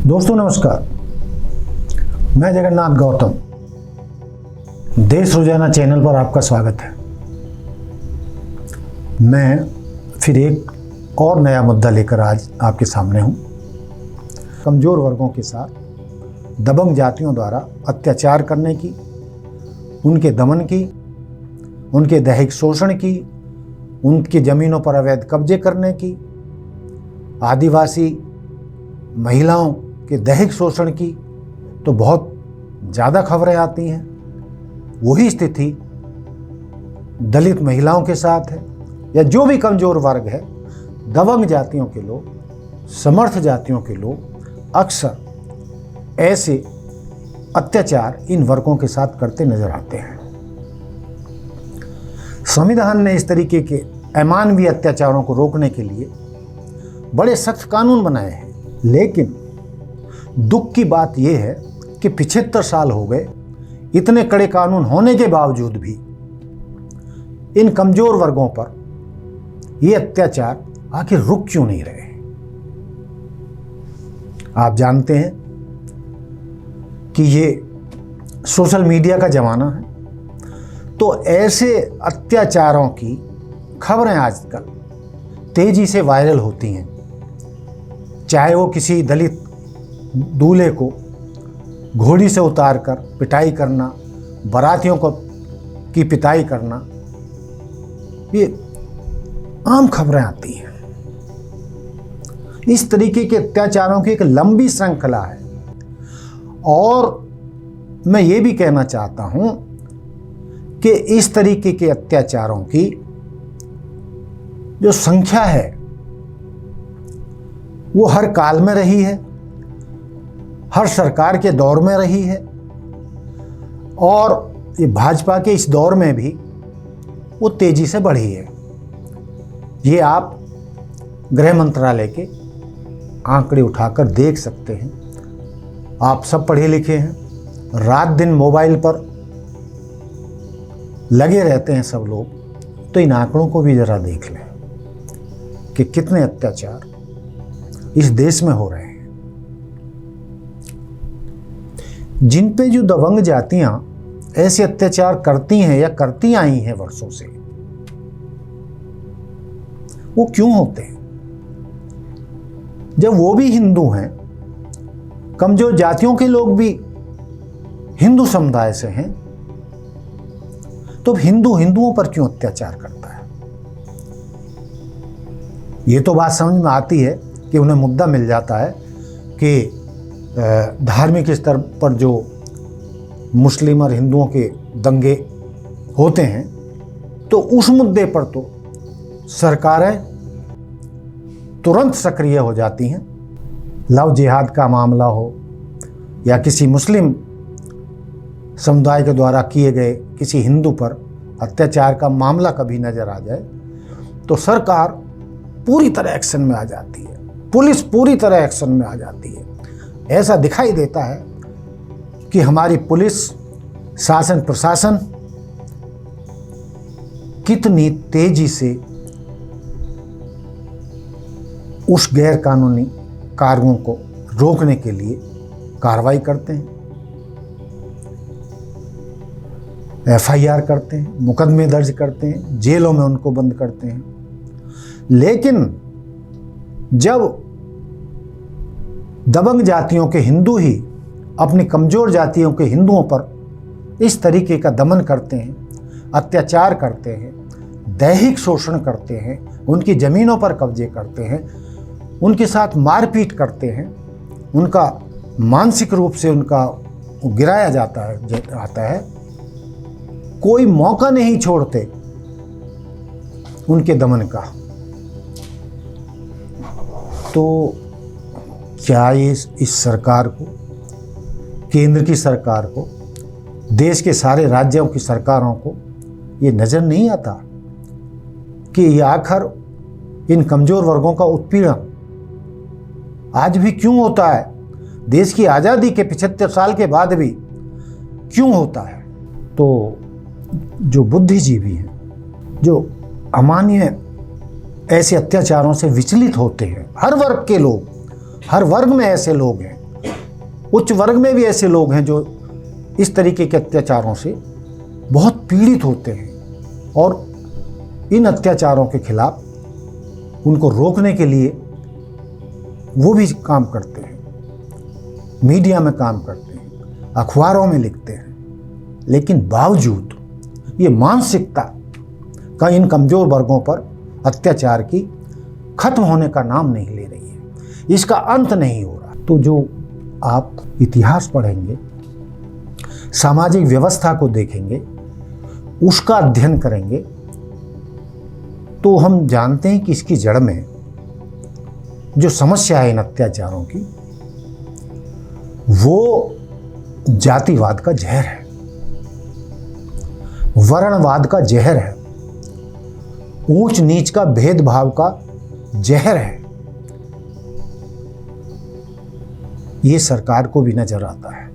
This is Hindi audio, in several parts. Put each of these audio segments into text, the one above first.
दोस्तों नमस्कार, मैं जगन्नाथ गौतम। देश रोजाना चैनल पर आपका स्वागत है। मैं फिर एक और नया मुद्दा लेकर आज आपके सामने हूं। कमज़ोर वर्गों के साथ दबंग जातियों द्वारा अत्याचार करने की, उनके दमन की, उनके दैहिक शोषण की, उनकी ज़मीनों पर अवैध कब्जे करने की, आदिवासी महिलाओं के दैहिक शोषण की तो बहुत ज़्यादा खबरें आती हैं। वही स्थिति दलित महिलाओं के साथ है, या जो भी कमज़ोर वर्ग है, दबंग जातियों के लोग, समर्थ जातियों के लोग अक्सर ऐसे अत्याचार इन वर्गों के साथ करते नजर आते हैं। संविधान ने इस तरीके के अमानवीय अत्याचारों को रोकने के लिए बड़े सख्त कानून बनाए हैं, लेकिन दुख की बात यह है कि 75 साल हो गए, इतने कड़े कानून होने के बावजूद भी इन कमजोर वर्गों पर ये अत्याचार आखिर रुक क्यों नहीं रहे। आप जानते हैं कि ये सोशल मीडिया का जमाना है, तो ऐसे अत्याचारों की खबरें आजकल तेजी से वायरल होती हैं। चाहे वो किसी दलित दूल्हे को घोड़ी से उतारकर पिटाई करना, बारातियों को की पिटाई करना, ये आम खबरें आती हैं। इस तरीके के अत्याचारों की एक लंबी श्रृंखला है। और मैं ये भी कहना चाहता हूं कि इस तरीके के अत्याचारों की जो संख्या है वो हर काल में रही है, हर सरकार के दौर में रही है, और ये भाजपा के इस दौर में भी वो तेजी से बढ़ी है। ये आप गृह मंत्रालय के आंकड़े उठाकर देख सकते हैं। आप सब पढ़े लिखे हैं, रात दिन मोबाइल पर लगे रहते हैं सब लोग, तो इन आंकड़ों को भी जरा देख लें कि कितने अत्याचार इस देश में हो रहे हैं। जिन पे जो दबंग जातियां ऐसे अत्याचार करती हैं या करती आई हैं वर्षों से, वो क्यों होते हैं? जब वो भी हिंदू हैं, कमजोर जातियों के लोग भी हिंदू समुदाय से हैं, तो हिंदू हिंदुओं पर क्यों अत्याचार करता है? ये तो बात समझ में आती है कि उन्हें मुद्दा मिल जाता है कि धार्मिक स्तर पर जो मुस्लिम और हिंदुओं के दंगे होते हैं, तो उस मुद्दे पर तो सरकारें तुरंत सक्रिय हो जाती हैं। लव जिहाद का मामला हो या किसी मुस्लिम समुदाय के द्वारा किए गए किसी हिंदू पर अत्याचार का मामला कभी नजर आ जाए, तो सरकार पूरी तरह एक्शन में आ जाती है, पुलिस पूरी तरह एक्शन में आ जाती है। ऐसा दिखाई देता है कि हमारी पुलिस, शासन, प्रशासन कितनी तेजी से उस गैर कानूनी कार्यों को रोकने के लिए कार्रवाई करते हैं, एफआईआर करते हैं, मुकदमे दर्ज करते हैं, जेलों में उनको बंद करते हैं। लेकिन जब दबंग जातियों के हिंदू ही अपनी कमज़ोर जातियों के हिंदुओं पर इस तरीके का दमन करते हैं, अत्याचार करते हैं, दैहिक शोषण करते हैं, उनकी ज़मीनों पर कब्जे करते हैं, उनके साथ मारपीट करते हैं, उनका मानसिक रूप से उनका गिराया जाता है, कोई मौका नहीं छोड़ते उनके दमन का, तो क्या इस सरकार को, केंद्र की सरकार को, देश के सारे राज्यों की सरकारों को ये नज़र नहीं आता कि ये आखिर इन कमज़ोर वर्गों का उत्पीड़न आज भी क्यों होता है? देश की आज़ादी के 75 साल के बाद भी क्यों होता है? तो जो बुद्धिजीवी हैं, जो अमान्य ऐसे अत्याचारों से विचलित होते हैं, हर वर्ग के लोग, हर वर्ग में ऐसे लोग हैं उच्च वर्ग में भी ऐसे लोग हैं जो इस तरीके के अत्याचारों से बहुत पीड़ित होते हैं और इन अत्याचारों के खिलाफ उनको रोकने के लिए वो भी काम करते हैं, मीडिया में काम करते हैं, अखबारों में लिखते हैं, लेकिन बावजूद ये मानसिकता का इन कमज़ोर वर्गों पर अत्याचार की खत्म होने का नाम नहीं ले रही है, इसका अंत नहीं हो रहा। तो जो आप इतिहास पढ़ेंगे, सामाजिक व्यवस्था को देखेंगे, उसका अध्ययन करेंगे, तो हम जानते हैं कि इसकी जड़ में जो समस्या है इन अत्याचारों की, वो जातिवाद का जहर है, वर्णवाद का जहर है, ऊंच नीच का भेदभाव का जहर है। ये सरकार को भी नजर आता है,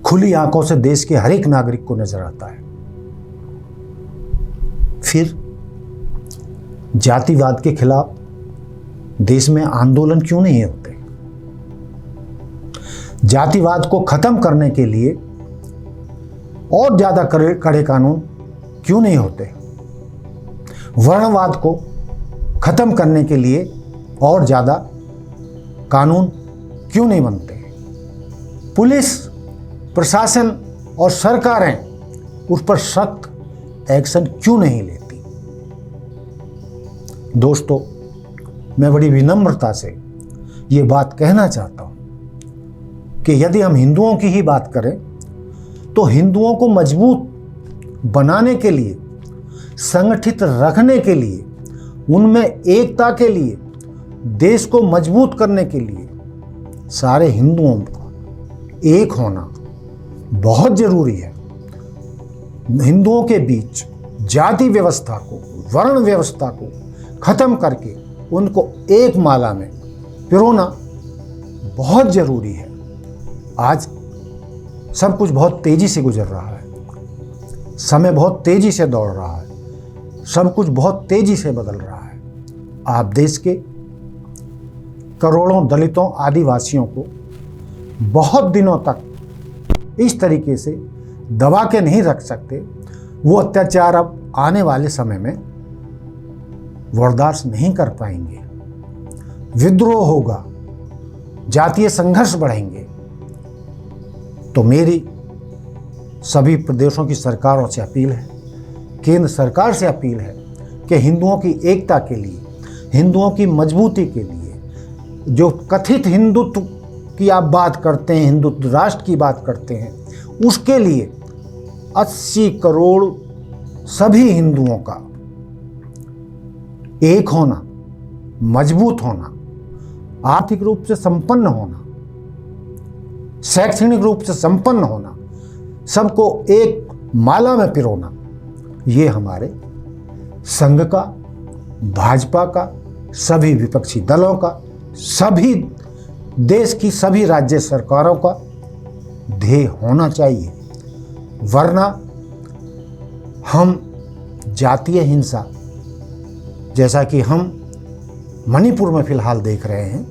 खुली आंखों से देश के हर एक नागरिक को नजर आता है। फिर जातिवाद के खिलाफ देश में आंदोलन क्यों नहीं होते? जातिवाद को खत्म करने के लिए और ज्यादा कड़े कानून क्यों नहीं होते? वर्णवाद को खत्म करने के लिए और ज्यादा कानून क्यों नहीं बनते? पुलिस, प्रशासन और सरकारें उस पर सख्त एक्शन क्यों नहीं लेती? दोस्तों, मैं बड़ी विनम्रता से ये बात कहना चाहता हूं कि यदि हम हिंदुओं की ही बात करें तो हिंदुओं को मजबूत बनाने के लिए, संगठित रखने के लिए, उनमें एकता के लिए, देश को मजबूत करने के लिए सारे हिंदुओं का एक होना बहुत जरूरी है। हिंदुओं के बीच जाति व्यवस्था को, वर्ण व्यवस्था को खत्म करके उनको एक माला में पिरोना बहुत जरूरी है। आज सब कुछ बहुत तेजी से गुजर रहा है, समय बहुत तेजी से दौड़ रहा है, सब कुछ बहुत तेजी से बदल रहा है। आप देश के करोड़ों दलितों, आदिवासियों को बहुत दिनों तक इस तरीके से दबा के नहीं रख सकते। वो अत्याचार अब आने वाले समय में बर्दाश्त नहीं कर पाएंगे। विद्रोह होगा, जातीय संघर्ष बढ़ेंगे। तो मेरी सभी प्रदेशों की सरकारों से अपील है, केंद्र सरकार से अपील है कि हिंदुओं की एकता के लिए, हिंदुओं की मजबूती के लिए, जो कथित हिंदुत्व की आप बात करते हैं, हिंदुत्व राष्ट्र की बात करते हैं, उसके लिए 80 करोड़ सभी हिंदुओं का एक होना, मजबूत होना, आर्थिक रूप से संपन्न होना, शैक्षणिक रूप से संपन्न होना, सबको एक माला में पिरोना, ये हमारे संघ का, भाजपा का, सभी विपक्षी दलों का, सभी देश की सभी राज्य सरकारों का ध्येय होना चाहिए। वरना हम जातीय हिंसा, जैसा कि हम मणिपुर में फिलहाल देख रहे हैं,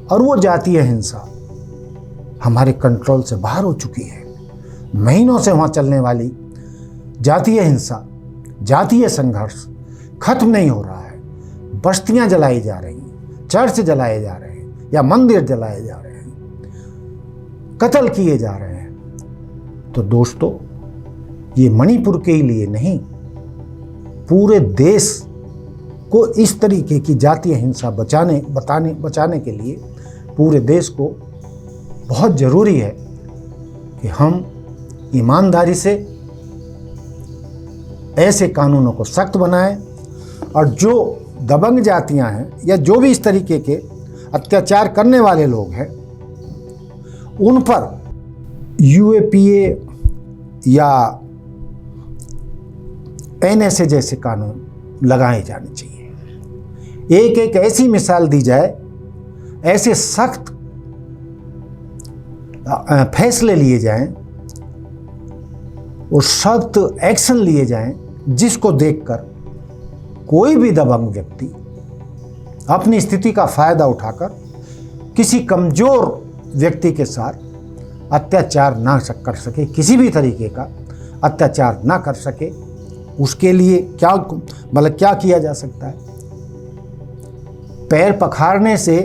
और वो जातीय हिंसा हमारे कंट्रोल से बाहर हो चुकी है। महीनों से वहाँ चलने वाली जातीय हिंसा, जातीय संघर्ष खत्म नहीं हो रहा है। बस्तियाँ जलाई जा रही हैं, चर्च जलाए जा रहे हैं या मंदिर जलाए जा रहे हैं, कत्ल किए जा रहे हैं। तो दोस्तों, ये मणिपुर के लिए नहीं, पूरे देश को इस तरीके की जातीय हिंसा बचाने के लिए पूरे देश को बहुत ज़रूरी है कि हम ईमानदारी से ऐसे कानूनों को सख्त बनाएं, और जो दबंग जातियां हैं या जो भी इस तरीके के अत्याचार करने वाले लोग हैं, उन पर यूएपीए या एनएसए जैसे कानून लगाए जाने चाहिए। एक एक ऐसी मिसाल दी जाए, ऐसे सख्त फैसले लिए जाएं और सख्त एक्शन लिए जाएं, जिसको देखकर कोई भी दबंग व्यक्ति अपनी स्थिति का फायदा उठाकर किसी कमजोर व्यक्ति के साथ अत्याचार ना कर सके, किसी भी तरीके का अत्याचार ना कर सके, उसके लिए क्या किया जा सकता है? पैर पखारने से,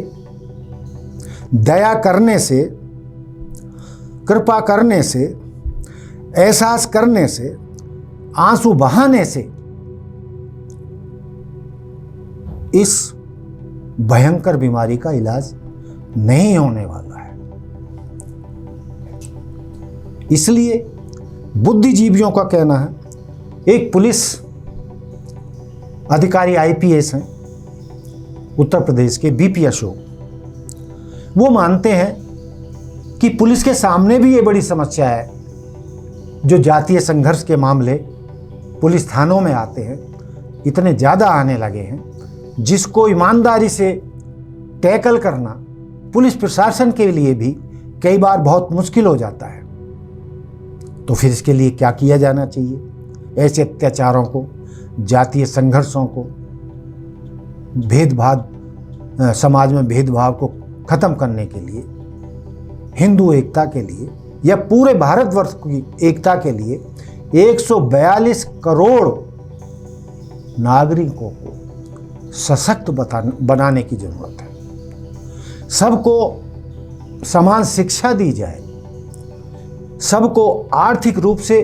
दया करने से, कृपा करने से, एहसास करने से, आंसू बहाने से इस भयंकर बीमारी का इलाज नहीं होने वाला है। इसलिए बुद्धिजीवियों का कहना है, एक पुलिस अधिकारी आईपीएस हैं उत्तर प्रदेश के बीपी अशोक, वो मानते हैं कि पुलिस के सामने भी ये बड़ी समस्या है। जो जातीय संघर्ष के मामले पुलिस थानों में आते हैं, इतने ज़्यादा आने लगे हैं, जिसको ईमानदारी से टैकल करना पुलिस प्रशासन के लिए भी कई बार बहुत मुश्किल हो जाता है। तो फिर इसके लिए क्या किया जाना चाहिए? ऐसे अत्याचारों को, जातीय संघर्षों को, भेदभाव, समाज में भेदभाव को ख़त्म करने के लिए, हिंदू एकता के लिए या पूरे भारतवर्ष की एकता के लिए 142 करोड़ नागरिकों को सशक्त बनाने की जरूरत है। सबको समान शिक्षा दी जाए, सबको आर्थिक रूप से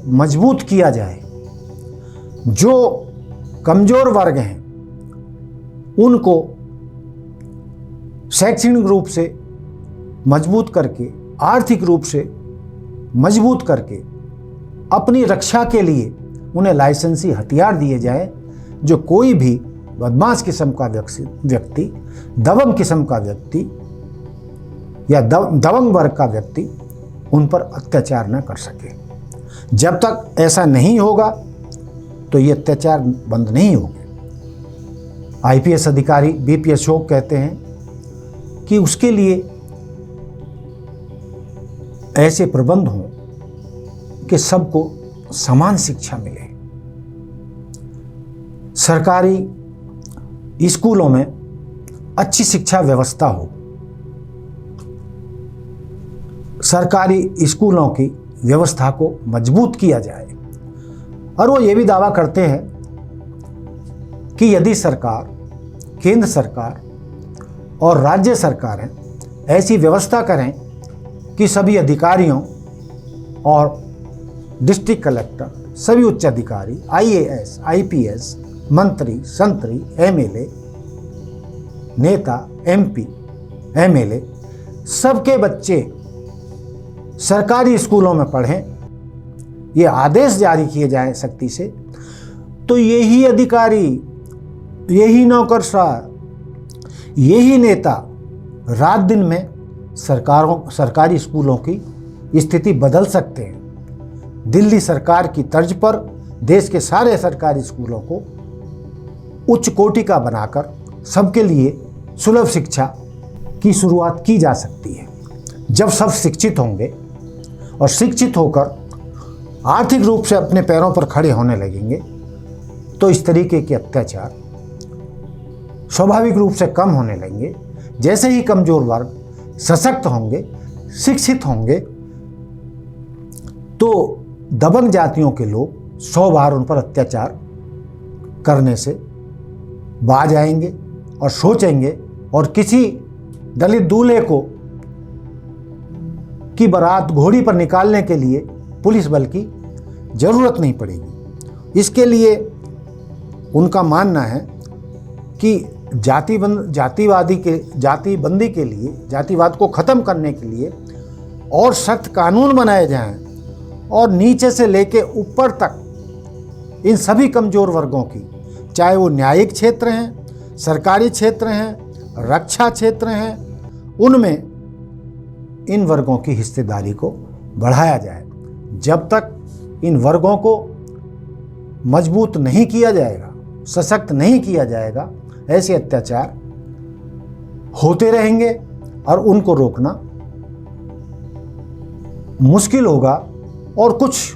मजबूत किया जाए। जो कमजोर वर्ग हैं उनको शैक्षणिक रूप से मजबूत करके, आर्थिक रूप से मजबूत करके अपनी रक्षा के लिए उन्हें लाइसेंसी हथियार दिए जाए। जो कोई भी बदमाश किस्म का व्यक्ति, दबंग किस्म का व्यक्ति या दबंग वर्ग का व्यक्ति उन पर अत्याचार न कर सके। जब तक ऐसा नहीं होगा तो ये अत्याचार बंद नहीं होंगे। आईपीएस अधिकारी बीपी अशोक कहते हैं कि उसके लिए ऐसे प्रबंध हों कि सबको समान शिक्षा मिले। सरकारी स्कूलों में अच्छी शिक्षा व्यवस्था हो, सरकारी स्कूलों की व्यवस्था को मजबूत किया जाए। और वो ये भी दावा करते हैं कि यदि सरकार, केंद्र सरकार और राज्य सरकारें ऐसी व्यवस्था करें कि सभी अधिकारियों और डिस्ट्रिक्ट कलेक्टर, सभी उच्च अधिकारी, आईएएस, आईपीएस, मंत्री, संतरी, एमएलए, नेता, एमपी, एमएलए, सबके बच्चे सरकारी स्कूलों में पढ़ें, ये आदेश जारी किए जाए सख्ती से, तो यही अधिकारी, यही नौकरशाह, यही नेता रात दिन में सरकारी स्कूलों की स्थिति बदल सकते हैं। दिल्ली सरकार की तर्ज पर देश के सारे सरकारी स्कूलों को उच्च कोटि का बनाकर सबके लिए सुलभ शिक्षा की शुरुआत की जा सकती है। जब सब शिक्षित होंगे और शिक्षित होकर आर्थिक रूप से अपने पैरों पर खड़े होने लगेंगे तो इस तरीके के अत्याचार स्वाभाविक रूप से कम होने लगेंगे। जैसे ही कमजोर वर्ग सशक्त होंगे, शिक्षित होंगे, तो दबंग जातियों के लोग 100 बार उन पर अत्याचार करने से बाज आएंगे और सोचेंगे, और किसी दलित दूल्हे को की बारात घोड़ी पर निकालने के लिए पुलिस बल की जरूरत नहीं पड़ेगी। इसके लिए उनका मानना है कि जातिवादी के जातिबंदी के लिए, जातिवाद को ख़त्म करने के लिए और सख्त कानून बनाए जाएं और नीचे से लेके ऊपर तक इन सभी कमज़ोर वर्गों की, चाहे वो न्यायिक क्षेत्र हैं, सरकारी क्षेत्र हैं, रक्षा क्षेत्र हैं, उनमें इन वर्गों की हिस्सेदारी को बढ़ाया जाए। जब तक इन वर्गों को मजबूत नहीं किया जाएगा, सशक्त नहीं किया जाएगा, ऐसे अत्याचार होते रहेंगे और उनको रोकना मुश्किल होगा। और कुछ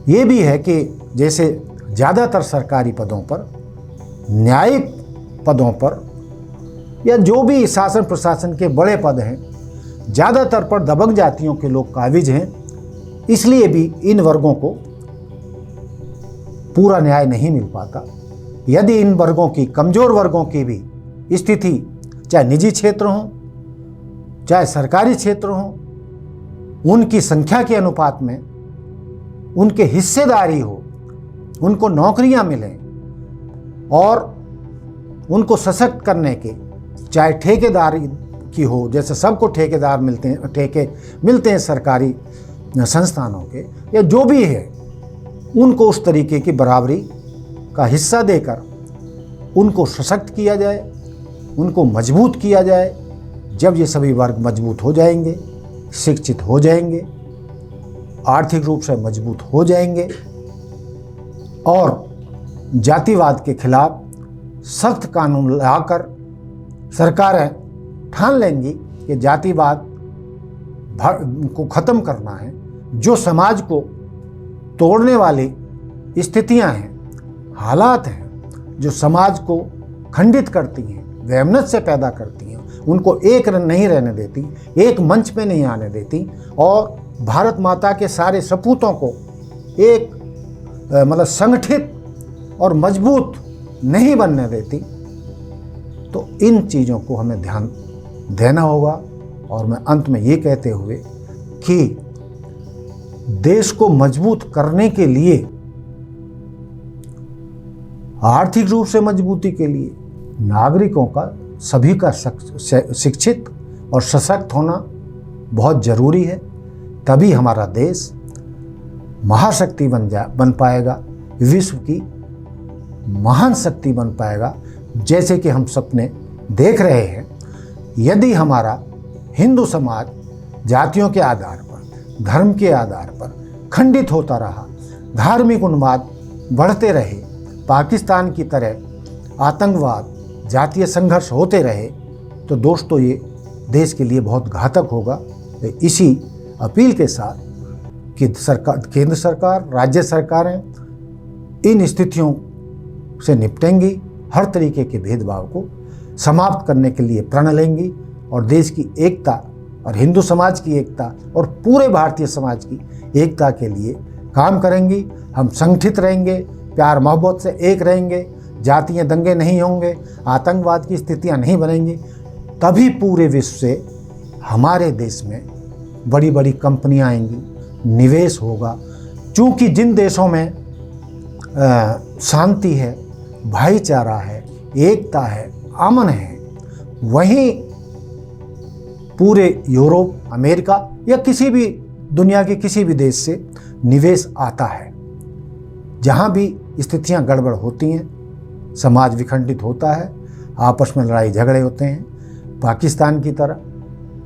ये भी है कि जैसे ज़्यादातर सरकारी पदों पर, न्यायिक पदों पर या जो भी शासन प्रशासन के बड़े पद हैं, ज़्यादातर पर दबंग जातियों के लोग काबिज हैं, इसलिए भी इन वर्गों को पूरा न्याय नहीं मिल पाता। यदि इन वर्गों की, कमज़ोर वर्गों की भी स्थिति चाहे निजी क्षेत्र हो चाहे सरकारी क्षेत्र हो, उनकी संख्या के अनुपात में उनके हिस्सेदारी हो, उनको नौकरियां मिलें और उनको सशक्त करने के, चाहे ठेकेदारी की हो, जैसे सबको ठेकेदार मिलते हैं, ठेके मिलते हैं सरकारी संस्थानों के, या जो भी है, उनको उस तरीके की बराबरी का हिस्सा देकर उनको सशक्त किया जाए, उनको मजबूत किया जाए। जब ये सभी वर्ग मजबूत हो जाएंगे, शिक्षित हो जाएंगे, आर्थिक रूप से मजबूत हो जाएंगे और जातिवाद के खिलाफ सख्त कानून लाकर सरकारें ठान लेंगी कि जातिवाद को ख़त्म करना है। जो समाज को तोड़ने वाली स्थितियां हैं, हालात हैं, जो समाज को खंडित करती हैं, वैमनस्य से पैदा करती हैं, उनको एक नहीं रहने देती, एक मंच पे नहीं आने देती और भारत माता के सारे सपूतों को एक मतलब संगठित और मजबूत नहीं बनने देती, तो इन चीज़ों को हमें ध्यान देना होगा। और मैं अंत में ये कहते हुए कि देश को मजबूत करने के लिए, आर्थिक रूप से मजबूती के लिए नागरिकों का, सभी का शिक्षित और सशक्त होना बहुत ज़रूरी है। तभी हमारा देश महाशक्ति बन पाएगा, विश्व की महान शक्ति बन पाएगा, जैसे कि हम सपने देख रहे हैं। यदि हमारा हिंदू समाज जातियों के आधार पर, धर्म के आधार पर खंडित होता रहा, धार्मिक उन्माद बढ़ते रहे, पाकिस्तान की तरह आतंकवाद, जातीय संघर्ष होते रहे, तो दोस्तों ये देश के लिए बहुत घातक होगा। इसी अपील के साथ कि सरकार, केंद्र सरकार, राज्य सरकारें इन स्थितियों से निपटेंगी, हर तरीके के भेदभाव को समाप्त करने के लिए प्रण लेंगी और देश की एकता और हिंदू समाज की एकता और पूरे भारतीय समाज की एकता के लिए काम करेंगी। हम संगठित रहेंगे, प्यार मोहब्बत से एक रहेंगे, जातीय दंगे नहीं होंगे, आतंकवाद की स्थितियां नहीं बनेंगी, तभी पूरे विश्व से हमारे देश में बड़ी बड़ी कंपनियां आएंगी, निवेश होगा। चूँकि जिन देशों में शांति है, भाईचारा है, एकता है, अमन है, वहीं पूरे यूरोप, अमेरिका या किसी भी दुनिया के किसी भी देश से निवेश आता है। जहाँ भी स्थितियाँ गड़बड़ होती हैं, समाज विखंडित होता है, आपस में लड़ाई झगड़े होते हैं, पाकिस्तान की तरह,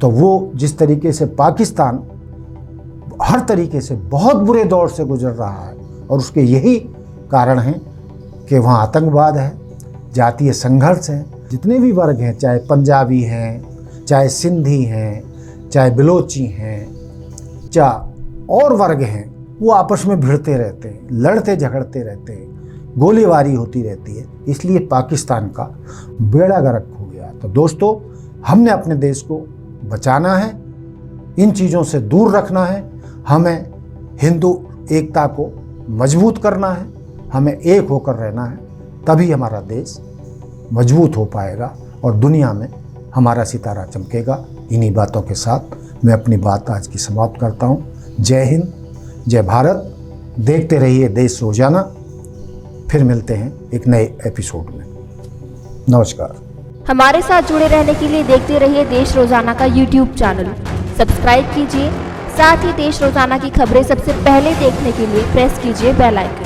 तो वो जिस तरीके से पाकिस्तान हर तरीके से बहुत बुरे दौर से गुजर रहा है और उसके यही कारण हैं कि वहाँ आतंकवाद है, जातीय संघर्ष है। जितने भी वर्ग हैं, चाहे पंजाबी हैं, चाहे सिंधी हैं, चाहे बलोची हैं, चाहे और वर्ग हैं, वो आपस में भिड़ते रहते हैं, लड़ते झगड़ते रहते हैं, गोलीबारी होती रहती है। इसलिए पाकिस्तान का बेड़ा गर्क हो गया। तो दोस्तों, हमने अपने देश को बचाना है, इन चीज़ों से दूर रखना है, हमें हिंदू एकता को मजबूत करना है, हमें एक होकर रहना है, तभी हमारा देश मजबूत हो पाएगा और दुनिया में हमारा सितारा चमकेगा। इन्हीं बातों के साथ मैं अपनी बात आज की समाप्त करता हूँ। जय हिंद, जय भारत। देखते रहिए देश रोजाना। फिर मिलते हैं एक नए एपिसोड में। नमस्कार। हमारे साथ जुड़े रहने के लिए देखते रहिए देश रोजाना का YouTube चैनल सब्सक्राइब कीजिए। साथ ही देश रोजाना की खबरें सबसे पहले देखने के लिए प्रेस कीजिए बेल आइकन।